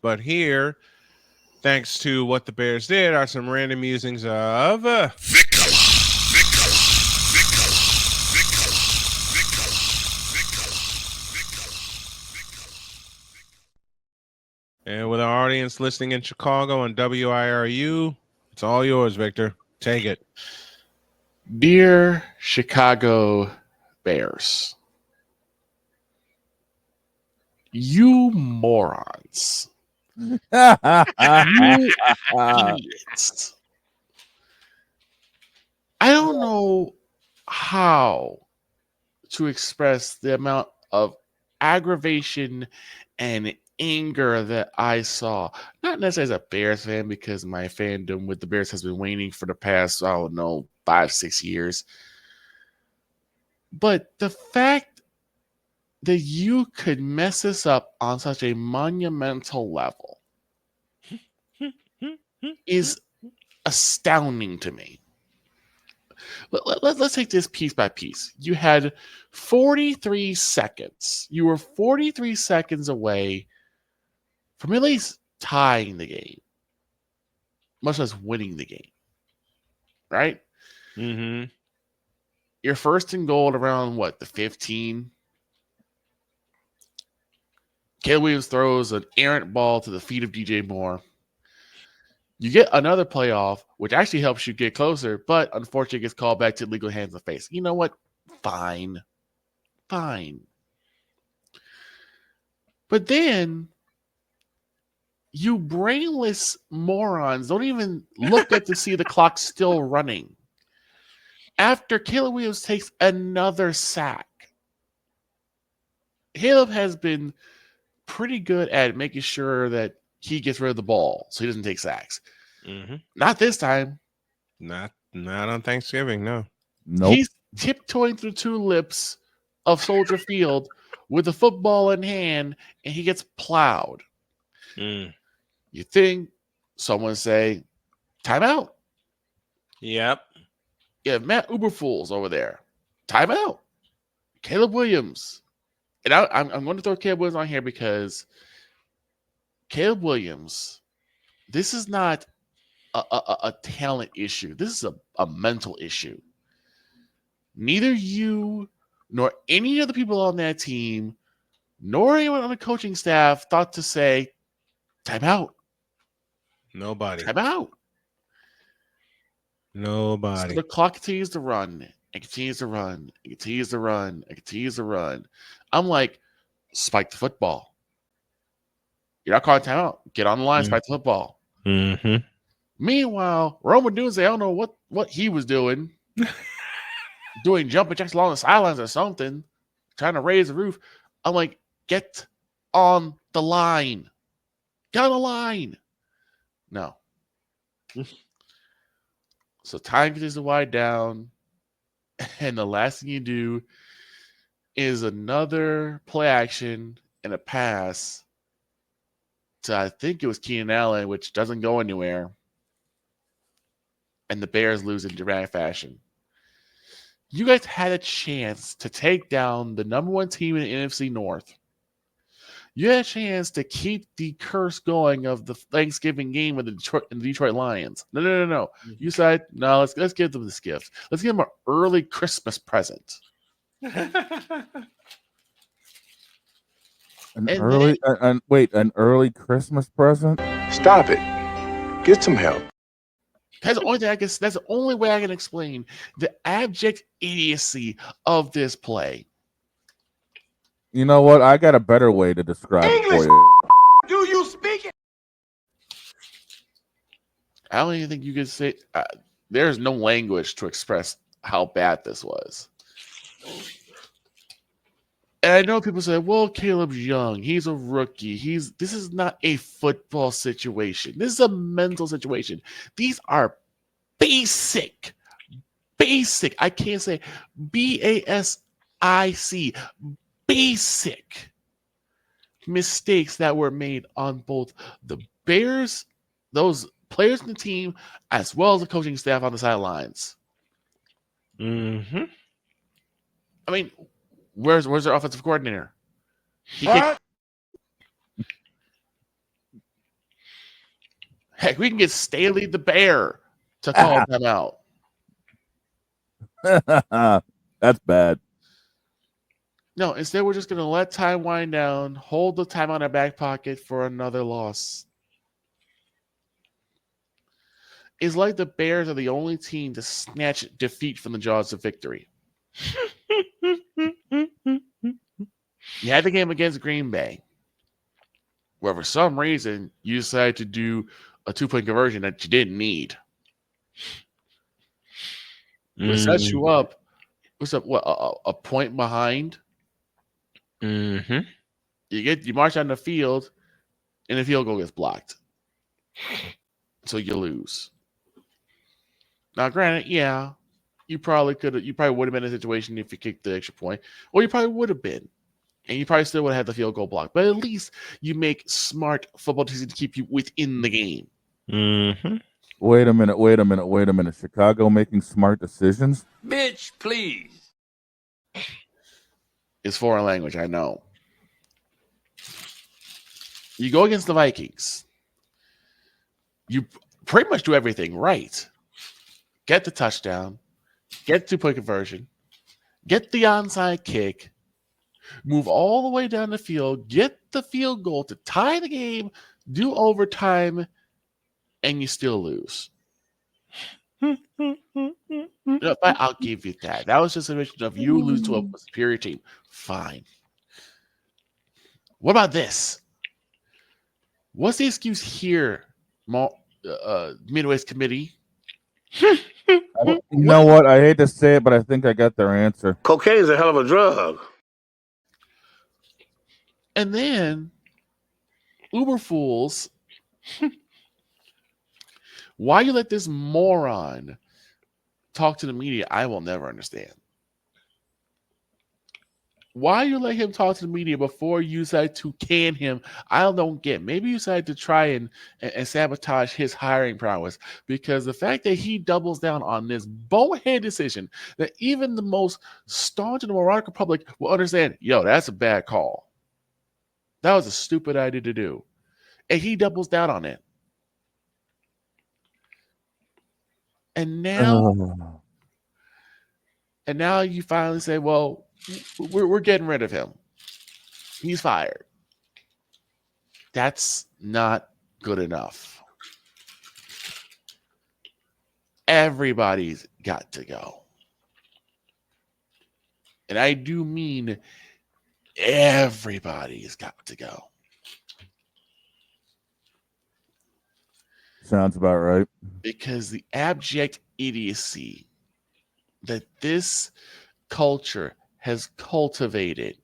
But here, thanks to what the Bears did, are some random musings of Vikalaaah, Vikalaaah, Vikalaaah, Vikalaaah, Vikalaaah, Vikalaaah, Vikalaaah. and with our audience listening in Chicago on WIRU, it's all yours, Victor. Take it. Dear Chicago Bears, you morons. You idiots. I don't know how to express the amount of aggravation and anger that I saw. Not necessarily as a Bears fan, because my fandom with the Bears has been waning for the past, I don't know, 5-6 years. But the fact that you could mess this up on such a monumental level is astounding to me. Let's take this piece by piece. You had 43 seconds. You were 43 seconds away from at least tying the game, much less winning the game. Right? Mm-hmm. You're first and goal at around what, the 15? Caleb Williams throws an errant ball to the feet of DJ Moore. You get another playoff, which actually helps you get closer, but unfortunately gets called back to illegal hands of face. You know what? Fine. But then you brainless morons don't even look up to see the clock still running. After Caleb Williams takes another sack, Caleb has been pretty good at making sure that he gets rid of the ball so he doesn't take sacks. Mm-hmm. Not this time. Not on Thanksgiving, no. Nope. He's tiptoeing through two lips of Soldier Field with the football in hand, and he gets plowed. Mm. You think someone say, timeout? Yep. You have Matt Uberfools over there. Timeout. Caleb Williams. And I'm going to throw Caleb Williams on here because Caleb Williams, this is not a talent issue. This is a mental issue. Neither you nor any of the people on that team, nor anyone on the coaching staff thought to say, timeout. Nobody. Timeout. Nobody. So the clock continues to run. It continues to run. It continues to run. It continues to run. I'm like, spike the football. You're not calling timeout. Get on the line, spike the football. Mm-hmm. Meanwhile, Roman Doomsday, I don't know what he was doing. Doing jumping jacks along the sidelines or something. Trying to raise the roof. I'm like, get on the line. Get on the line. No. So time continues to wind down. And the last thing you do is another play action and a pass to, I think it was Keenan Allen, which doesn't go anywhere. And the Bears lose in dramatic fashion. You guys had a chance to take down the number one team in the NFC North. You had a chance to keep the curse going of the Thanksgiving game with the Detroit Lions. No. Mm-hmm. You said, no, let's give them this gift. Let's give them an early Christmas present. An early Christmas present? Stop it. Get some help. That's the only thing that's the only way I can explain the abject idiocy of this play. You know what? I got a better way to describe it for you. Do you speak it? I don't even think you could say there's no language to express how bad this was. And I know people say, well, Caleb's young. He's a rookie. This is not a football situation. This is a mental situation. These are basic. I can't say BASIC. Basic mistakes that were made on both the Bears, those players in the team, as well as the coaching staff on the sidelines. Mm-hmm. I mean, where's their offensive coordinator? Heck, we can get Staley the Bear to call them out. That's bad. No, instead we're just going to let time wind down, hold the time on our back pocket for another loss. It's like the Bears are the only team to snatch defeat from the jaws of victory. You had the game against Green Bay, where for some reason you decided to do a 2-point conversion that you didn't need. It sets you up. What's up? What a point behind? Mm-hmm. You march down the field, and the field goal gets blocked, so you lose. Now, granted, yeah, you probably would have been in a situation if you kicked the extra point, or you probably would have been, and you probably still would have had the field goal blocked. But at least you make smart football decisions to keep you within the game. Mm-hmm. Wait a minute. Chicago making smart decisions? Bitch, please. It's foreign language, I know. You go against the Vikings. You pretty much do everything right. Get the touchdown, get the 2-point conversion, get the onside kick, move all the way down the field, get the field goal to tie the game, do overtime, and you still lose. I'll give you that. That was just a situation of you lose to a superior team. Fine. What about this? What's the excuse here, Midwest Committee? You know what? I hate to say it, but I think I got their answer. Cocaine is a hell of a drug. And then Uberfools. Why you let this moron talk to the media, I will never understand. Why you let him talk to the media before you decide to can him, I don't get. Maybe you decided to try and sabotage his hiring prowess, because the fact that he doubles down on this bonehead decision that even the most staunch in the Moroccan public will understand, yo, that's a bad call. That was a stupid idea to do. And he doubles down on it. And now you finally say, well, we're getting rid of him. He's fired. That's not good enough. Everybody's got to go. And I do mean everybody's got to go. Sounds about right. Because the abject idiocy that this culture has cultivated,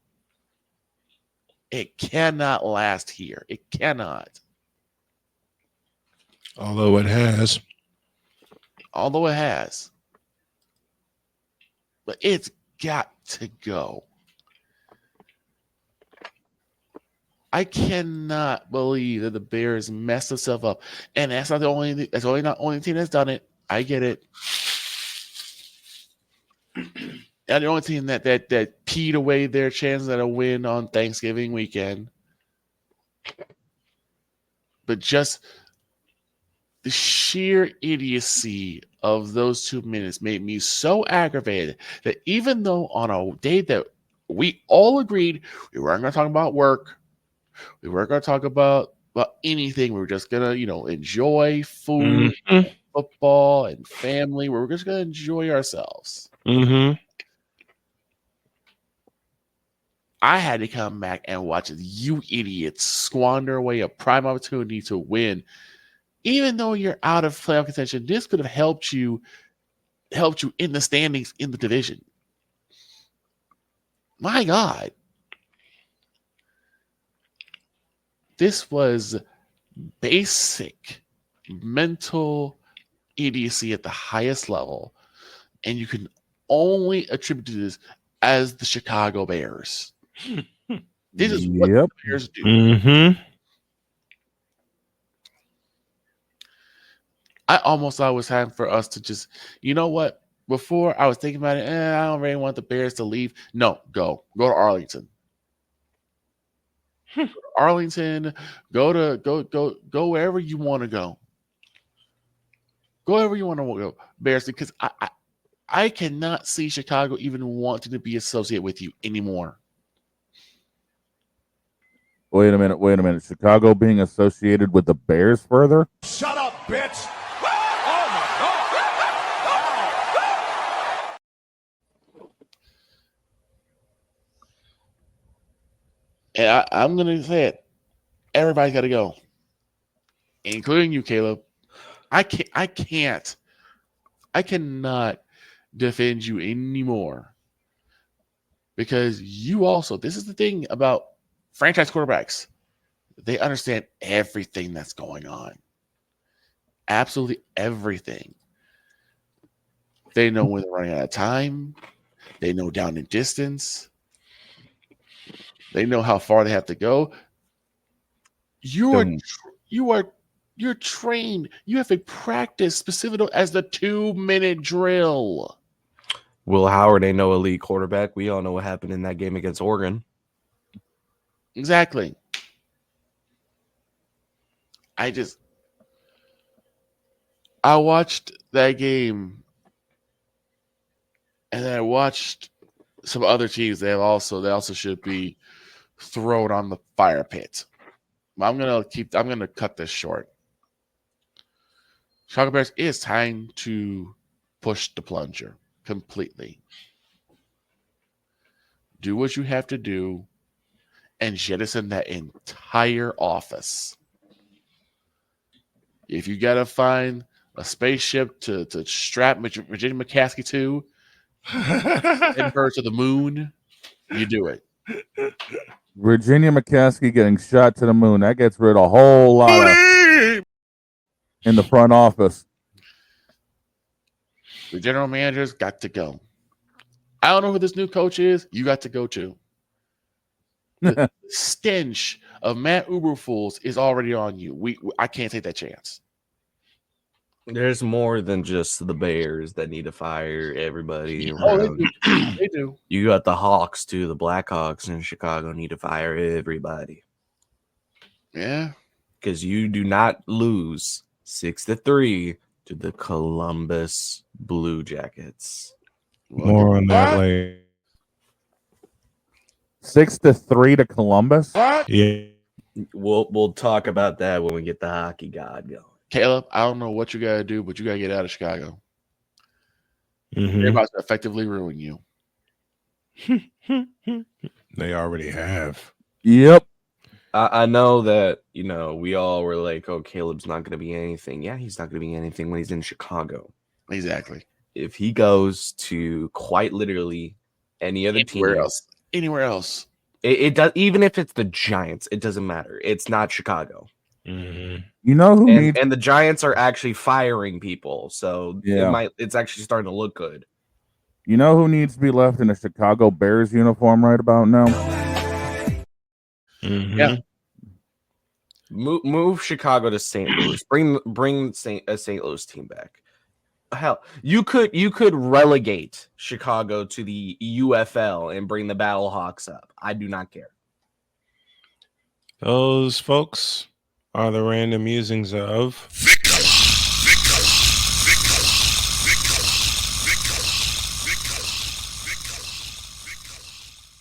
it cannot last here. It cannot. Although it has. But it's got to go. I cannot believe that the Bears messed themselves up. And that's not the only team that's done it. I get it. And the only team that peed away their chances at a win on Thanksgiving weekend. But just the sheer idiocy of those 2 minutes made me so aggravated that even though on a day that we all agreed we weren't going to talk about work, we weren't going to talk about anything, we were just going to, enjoy food, football, and family. We were just going to enjoy ourselves. Mm-hmm. I had to come back and watch you idiots squander away a prime opportunity to win. Even though you're out of playoff contention, this could have helped you in the standings in the division. My God. This was basic mental idiocy at the highest level, and you can only attribute to this as the Chicago Bears. This is what the Bears do. Mm-hmm. I almost thought it was time for us to just, you know what? Before I was thinking about it, I don't really want the Bears to leave. No, go to Arlington. Arlington, go wherever you want to go. Go wherever you want to go, Bears, because I cannot see Chicago even wanting to be associated with you anymore. Wait a minute. Chicago being associated with the Bears further? Shut up, bitch! And I'm going to say it. Everybody's got to go, including you, Caleb. I cannot defend you anymore because you also, this is the thing about franchise quarterbacks. They understand everything that's going on. Absolutely everything. They know when they're running out of time. They know down and distance. They know how far they have to go. You're trained. You have a practice specific as the 2-minute drill. Will Howard ain't no elite quarterback. We all know what happened in that game against Oregon. Exactly. I watched that game, and then I watched some other teams. They also should be thrown on the fire pit. I'm gonna cut this short. Chicago Bears, it is time to push the plunger completely. Do what you have to do and jettison that entire office. If you got to find a spaceship to strap Virginia McCaskey to, send her to the moon, you do it. Virginia McCaskey getting shot to the moon. That gets rid of a whole lot of in the front office. The general manager's got to go. I don't know who this new coach is. You got to go too. The stench of Matt Uberfools is already on you. I can't take that chance. There's more than just the Bears that need to fire everybody Oh, around. they do. You got the Hawks too. The Blackhawks in Chicago need to fire everybody. Yeah. Because you do not lose 6-3 to the Columbus Blue Jackets. More on that later. 6-3 to Columbus. Yeah. We'll talk about that when we get the hockey god going. Caleb, I don't know what you got to do, but you got to get out of Chicago. Mm-hmm. They're about to effectively ruin you. They already have. Yep. I know that, we all were like, oh, Caleb's not going to be anything. Yeah, he's not going to be anything when he's in Chicago. Exactly. If he goes to quite literally any other Anywhere team. Anywhere else. It does, even if it's the Giants, it doesn't matter. It's not Chicago. Mm-hmm. You know who needs, and the Giants are actually firing people, so Yeah. it's actually starting to look good. you know who needs to be left in a Chicago Bears uniform right about now? Mm-hmm. Yeah. Move Chicago to St. Louis. Bring a St. Louis team back. Hell, you could relegate Chicago to the UFL and bring the Battlehawks up. I do not care. Those folks are the random musings of